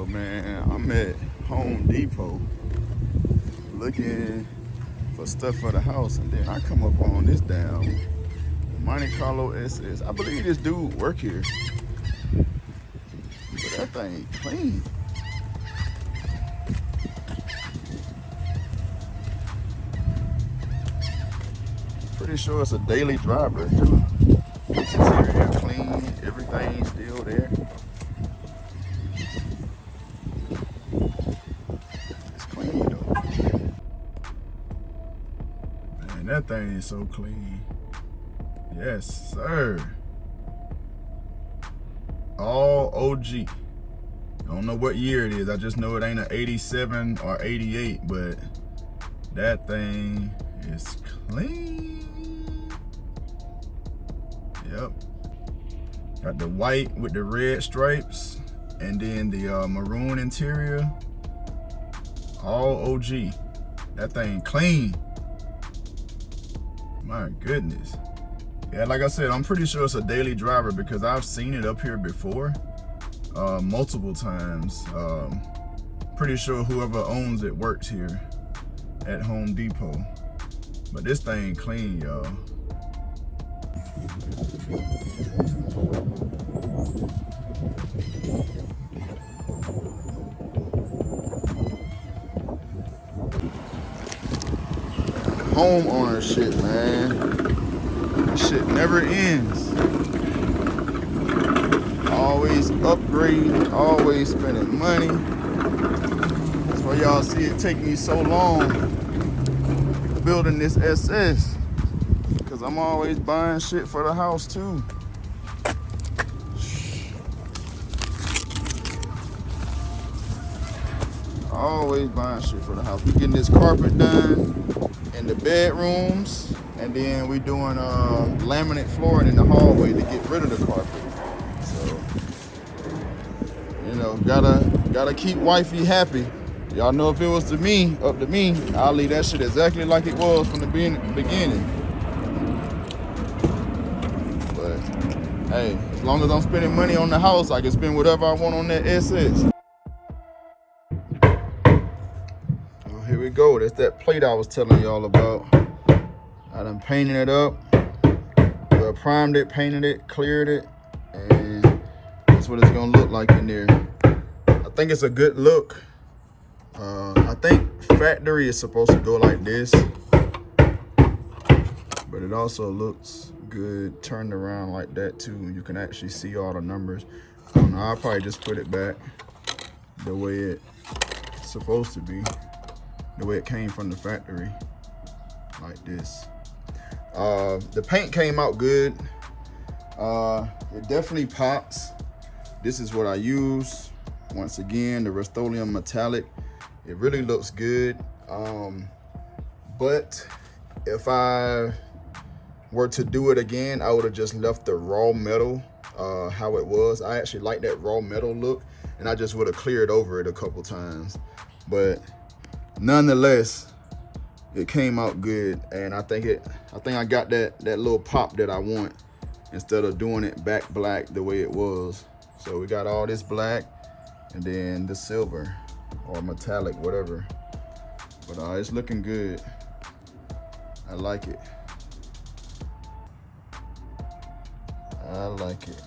So man, I'm at Home Depot looking for stuff for the house, and then I come up on this damn Monte Carlo SS. I believe this dude work here, but that thing clean. Pretty sure it's a daily driver too. Interior clean, everything still there. It's clean though. Man, that thing is so clean. Yes, sir. All OG. I don't know what year it is. I just know it ain't an 87 or 88, but that thing is clean. Yep. Got the white with the red stripes, and then the maroon interior. All OG. That thing clean. My goodness. Yeah, like I said, I'm pretty sure it's a daily driver because I've seen it up here before, multiple times. Pretty sure whoever owns it works here at Home Depot. But this thing clean, y'all. Homeowner shit, man. This shit never ends. Always upgrading, always spending money. That's why y'all see it take me so long building this SS. Cause I'm always buying shit for the house too. Always buying shit for the house. We getting this carpet done in the bedrooms, and then we doing laminate flooring in the hallway to get rid of the carpet. So, you know, gotta keep wifey happy. Y'all know if it was up to me, I'll leave that shit exactly like it was from the beginning. But hey, as long as I'm spending money on the house, I can spend whatever I want on that SS. Here we go. That's that plate I was telling y'all about. I done painted it up, primed it, painted it, cleared it, and that's what it's gonna look like in there. I think it's a good look. I think factory is supposed to go like this, but it also looks good turned around like that too. You can actually see all the numbers. I don't know, I'll probably just put it back the way it's supposed to be. The way it came from the factory, like this. The paint came out good. It definitely pops. This is what I use. Once again, the Rust-Oleum metallic. It really looks good. But if I were to do it again, I would have just left the raw metal how it was. I actually like that raw metal look, and I just would have cleared over it a couple times. But nonetheless, it came out good, and I think I got that little pop that I want instead of doing it back black the way it was. So we got all this black and then the silver or metallic, whatever. But it's looking good. I like it. I like it.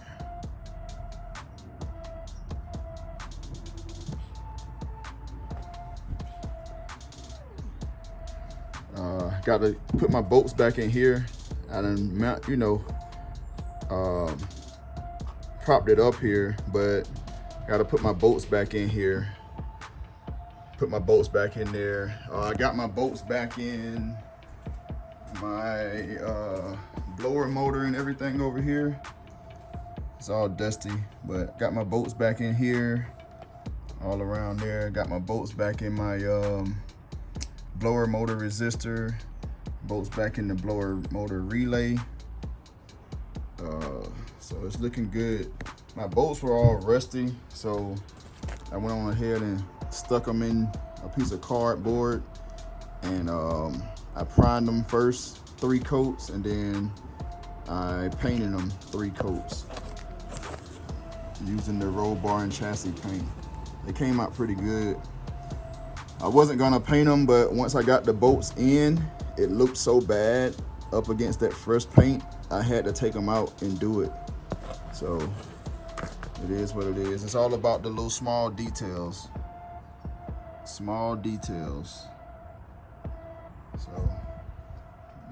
Got to put my bolts back in here. I done, propped it up here, but got to put my bolts back in here. Put my bolts back in there. I got my bolts back in my blower motor and everything over here. It's all dusty, but got my bolts back in here, all around there. Got my bolts back in my blower motor resistor, bolts back in the blower motor relay. So it's looking good. My bolts were all rusty, so I went on ahead and stuck them in a piece of cardboard, and I primed them first 3 coats, and then I painted them 3 coats using the roll bar and chassis paint. They came out pretty good. I wasn't gonna paint them, but once I got the bolts in, it looked so bad up against that fresh paint, I had to take them out and do it. So it is what it is. It's all about the little small details. Small details. So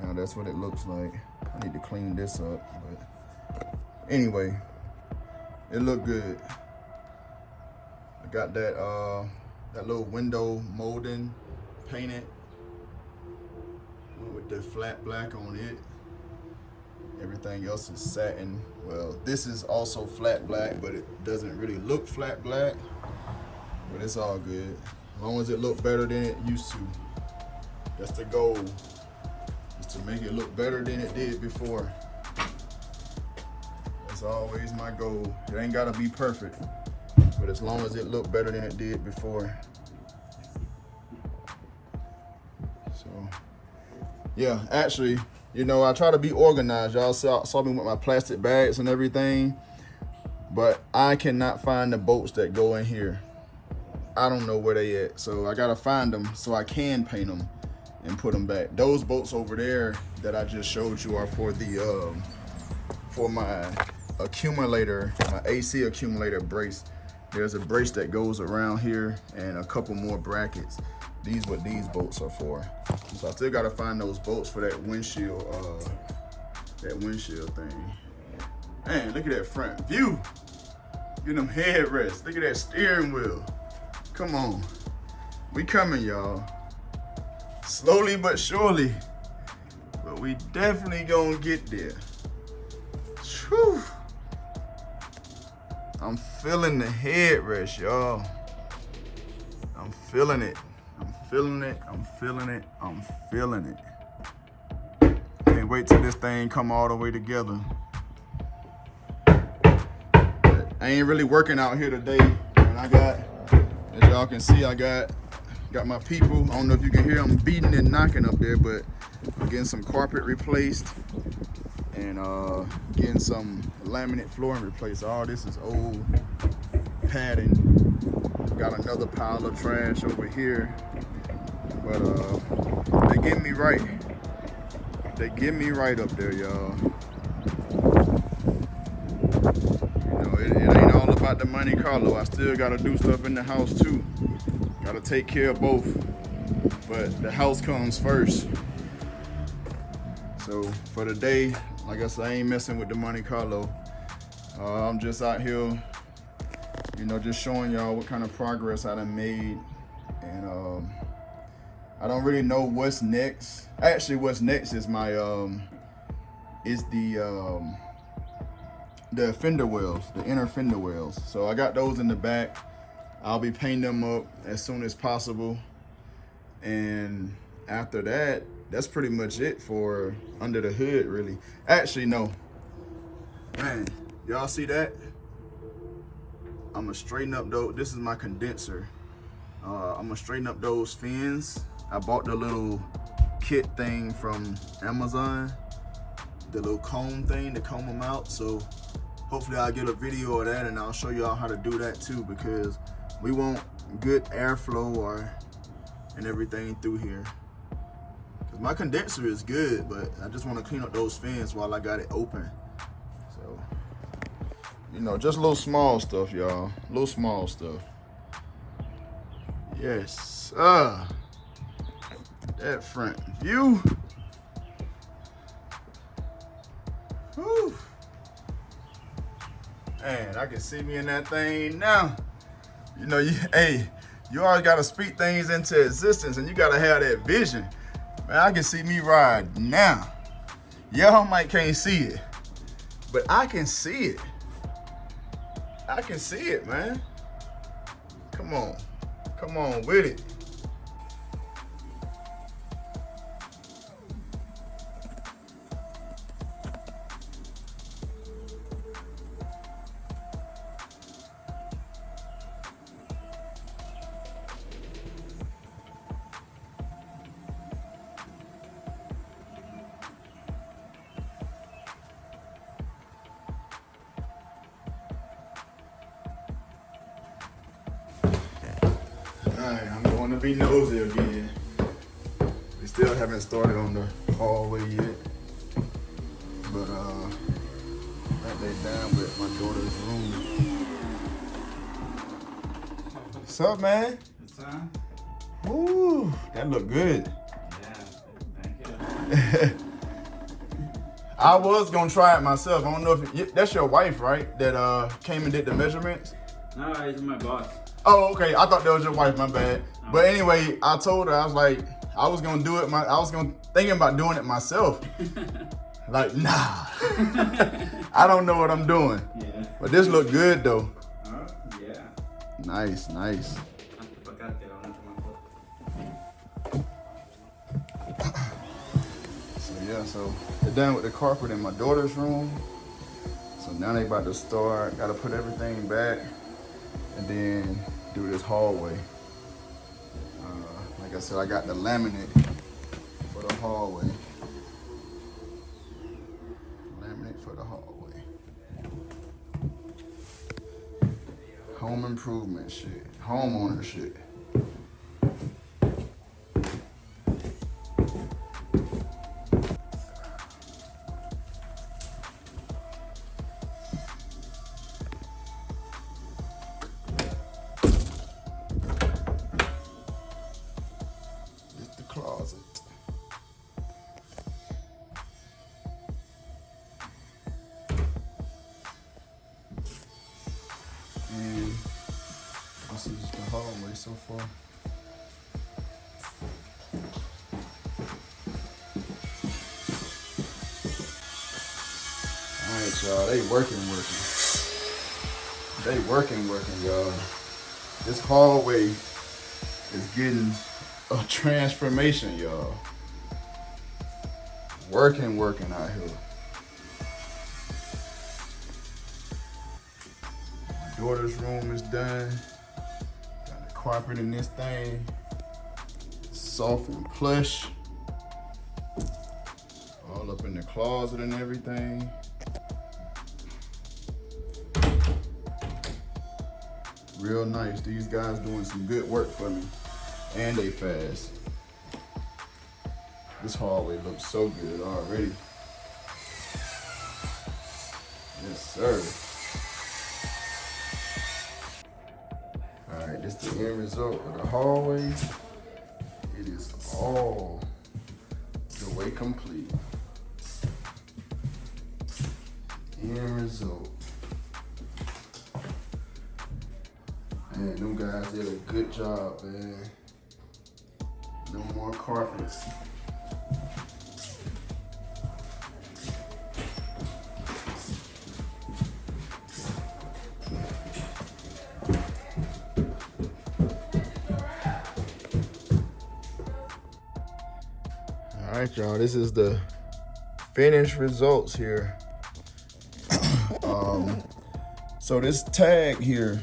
now that's what it looks like. I need to clean this up, but anyway, it looked good. I got that little window molding painted with the flat black on it. Everything else is satin. Well, this is also flat black, but it doesn't really look flat black, but it's all good. As long as it look better than it used to. That's the goal, is to make it look better than it did before. That's always my goal. It ain't gotta be perfect, but as long as it look better than it did before. So, yeah, actually, you know, I try to be organized. Y'all saw me with my plastic bags and everything, but I cannot find the bolts that go in here. I don't know where they at, so I gotta find them so I can paint them and put them back. Those bolts over there that I just showed you are for the for my accumulator, my AC accumulator brace. There's a brace that goes around here and a couple more brackets. These what these bolts are for. So I still gotta find those bolts for that windshield thing. Man, look at that front view. Look at them headrests. Look at that steering wheel. Come on. We coming, y'all. Slowly but surely. But we definitely gonna get there. Whew. I'm feeling the headrest, y'all. I'm feeling it. I'm feeling it. I'm feeling it. I'm feeling it. Can't wait till this thing come all the way together. But I ain't really working out here today. And I got, as y'all can see, I got my people. I don't know if you can hear them beating and knocking up there, but I'm getting some carpet replaced and getting some laminate flooring replaced. All this is old padding. Got another pile of trash over here, but they get me right. They get me right up there, y'all. You know, it ain't all about the Monte Carlo. I still gotta do stuff in the house too. Gotta take care of both, but the house comes first. So for the day, like I said, I ain't messing with the Monte Carlo. I'm just out here, you know, just showing y'all what kind of progress I done made. And I don't really know what's next. Actually, what's next is my the fender wells, the inner fender wells. So I got those in the back. I'll be painting them up as soon as possible. And after that, that's pretty much it for under the hood, really. Actually, no. Man, y'all see that? I'm gonna straighten up those. This is my condenser. I'm gonna straighten up those fins. I bought the little kit thing from Amazon, the little comb thing to comb them out. So hopefully I'll get a video of that and I'll show y'all how to do that too, because we want good airflow and everything through here. Cause my condenser is good, but I just want to clean up those fins while I got it open. So, you know, just little small stuff, y'all. Little small stuff. Yes, that front view. Whew. Man, I can see me in that thing now. You know, you always gotta speak things into existence, and you gotta have that vision. Man, I can see me ride now. Y'all might can't see it, but I can see it. I can see it, man. Come on with it. Alright, I'm going to be nosy again. We still haven't started on the hallway yet. But right they down with my daughter's room. What's up, man? What's up? Woo, that look good. Yeah, thank you. I was gonna try it myself. I don't know if that's your wife, right? That came and did the measurements. No, it's my boss. Oh, okay. I thought that was your wife. My bad. No. But anyway, I told her I was like, I was gonna do it. Thinking about doing it myself. Like, nah. I don't know what I'm doing. Yeah. But this look good though. Yeah. Nice, nice. So they're done with the carpet in my daughter's room. So now they about to start. Got to put everything back and then do this hallway. Like I said, I got the laminate for the hallway. Laminate for the hallway. Home improvement shit. Homeowner shit. Closet. And this is the hallway so far. Alright, y'all, they working, y'all. This hallway is getting a transformation, y'all. Working out here. My daughter's room is done. Got the carpet in this thing. Soft and plush. All up in the closet and everything. Real nice. These guys doing some good work for me. And they fast. This hallway looks so good already. Yes, sir. All right, this is the end result of the hallway. It is all the way complete. End result. Man, them guys did a good job, man. No more carpets. All right, y'all, this is the finished results here. So this tag here,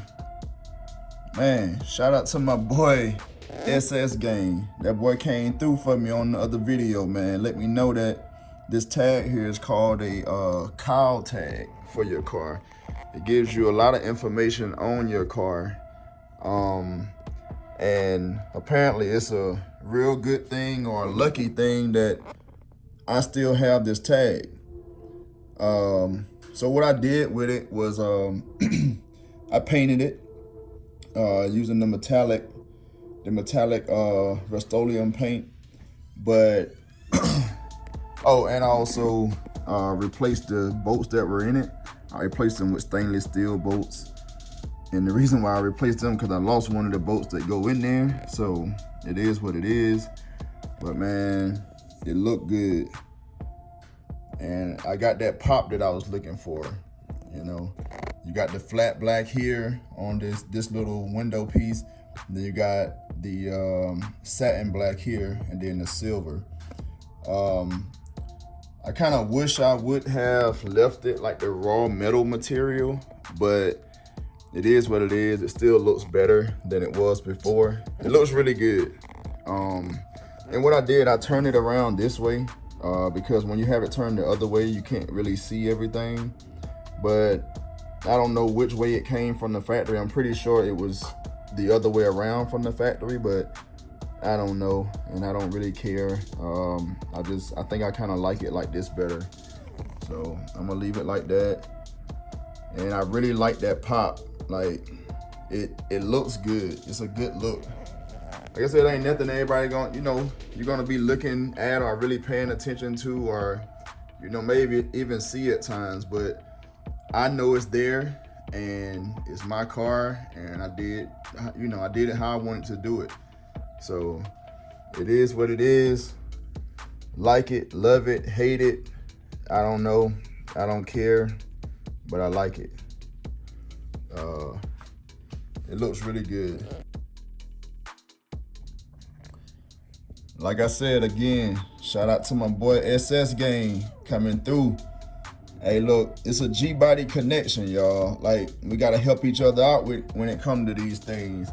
man, shout out to my boy, SS Gang. That boy came through for me on the other video, man. Let me know that this tag here is called a Cowl tag for your car. It gives you a lot of information on your car. And apparently it's a real good thing or a lucky thing that I still have this tag. So what I did with it was I painted it using the metallic Rust-Oleum paint, but oh, and I also replaced the bolts that were in it. I replaced them with stainless steel bolts, and the reason why I replaced them because I lost one of the bolts that go in there. So it is what it is, but man, it looked good, and I got that pop that I was looking for. You know, you got the flat black here on this little window piece. Then you got the satin black here, and then the silver. I kind of wish I would have left it like the raw metal material, but it is what it is. It still looks better than it was before. It looks really good. And what I did, I turned it around this way because when you have it turned the other way, you can't really see everything. But I don't know which way it came from the factory. I'm pretty sure it was the other way around from the factory, but I don't know, and I don't really care. I think I kind of like it like this better. So I'm gonna leave it like that. And I really like that pop. Like it looks good. It's a good look. Like I said, ain't nothing everybody gonna, you're gonna be looking at or really paying attention to, or maybe even see at times, but I know it's there and it's my car, and I did it how I wanted to do it. So it is what it is. Like it, love it, hate it, I don't know, I don't care, but I like it. It looks really good. Like I said, again, shout out to my boy SS Gang coming through. Hey, look, it's a Gbody connection, y'all. Like, we gotta help each other out when it comes to these things.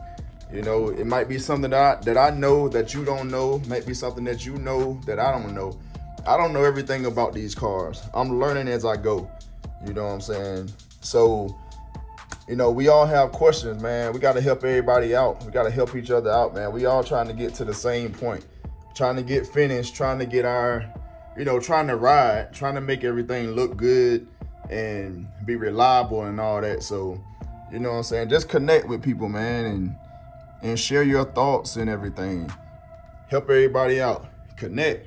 It might be something that I know that you don't know. Might be something that you know that I don't know. I don't know everything about these cars. I'm learning as I go. You know what I'm saying? So, we all have questions, man. We gotta help everybody out. We gotta help each other out, man. We all trying to get to the same point. Trying to get finished, trying to get our, trying to ride, trying to make everything look good and be reliable and all that. So, you know what I'm saying? Just connect with people, man, and share your thoughts and everything. Help everybody out. Connect.